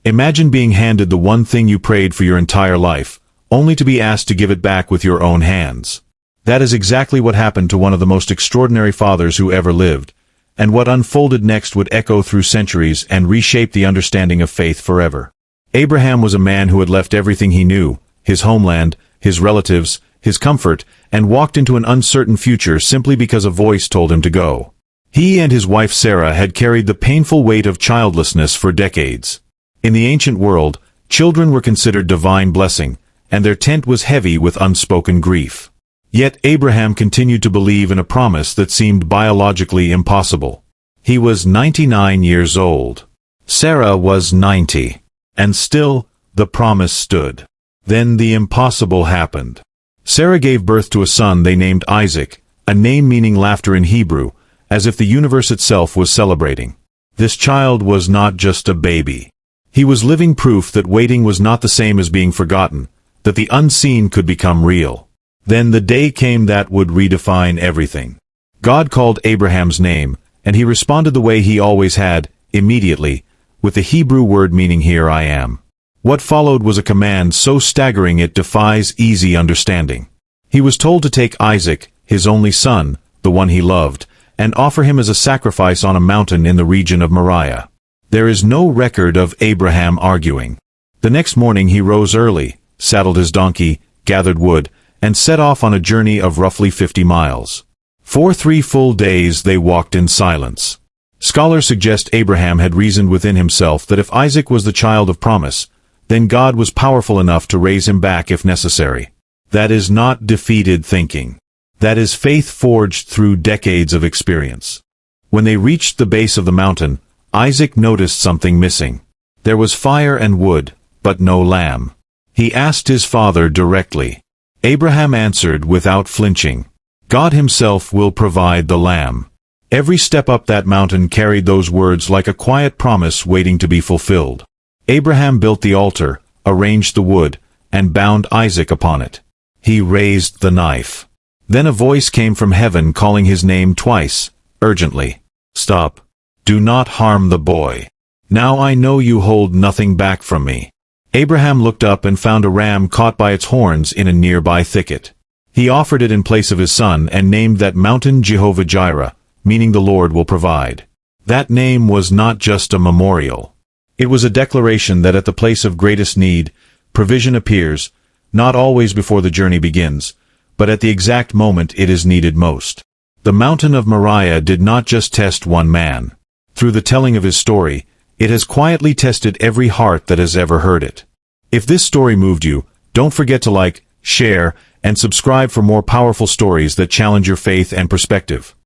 Imagine being handed the one thing you prayed for your entire life, only to be asked to give it back with your own hands. That is exactly what happened to one of the most extraordinary fathers who ever lived, and what unfolded next would echo through centuries and reshape the understanding of faith forever. Abraham was a man who had left everything he knew, his homeland, his relatives, his comfort, and walked into an uncertain future simply because a voice told him to go. He and his wife Sarah had carried the painful weight of childlessness for decades. In the ancient world, children were considered divine blessing, and their tent was heavy with unspoken grief. Yet Abraham continued to believe in a promise that seemed biologically impossible. He was 99 years old. Sarah was 90. And still, the promise stood. Then the impossible happened. Sarah gave birth to a son they named Isaac, a name meaning laughter in Hebrew, as if the universe itself was celebrating. This child was not just a baby. He was living proof that waiting was not the same as being forgotten, that the unseen could become real. Then the day came that would redefine everything. God called Abraham's name, and he responded the way he always had, immediately, with the Hebrew word meaning "here I am." What followed was a command so staggering it defies easy understanding. He was told to take Isaac, his only son, the one he loved, and offer him as a sacrifice on a mountain in the region of Moriah. There is no record of Abraham arguing. The next morning he rose early, saddled his donkey, gathered wood, and set off on a journey of roughly 50 miles. For 3 full days they walked in silence. Scholars suggest Abraham had reasoned within himself that if Isaac was the child of promise, then God was powerful enough to raise him back if necessary. That is not defeated thinking. That is faith forged through decades of experience. When they reached the base of the mountain, Isaac noticed something missing. There was fire and wood, but no lamb. He asked his father directly. Abraham answered without flinching, "God himself will provide the lamb." Every step up that mountain carried those words like a quiet promise waiting to be fulfilled. Abraham built the altar, arranged the wood, and bound Isaac upon it. He raised the knife. Then a voice came from heaven calling his name twice, urgently. "Stop. Do not harm the boy. Now I know you hold nothing back from me." Abraham looked up and found a ram caught by its horns in a nearby thicket. He offered it in place of his son and named that mountain Jehovah-Jireh, meaning the Lord will provide. That name was not just a memorial. It was a declaration that at the place of greatest need, provision appears, not always before the journey begins, but at the exact moment it is needed most. The mountain of Moriah did not just test one man. Through the telling of his story, it has quietly tested every heart that has ever heard it. If this story moved you, don't forget to like, share, and subscribe for more powerful stories that challenge your faith and perspective.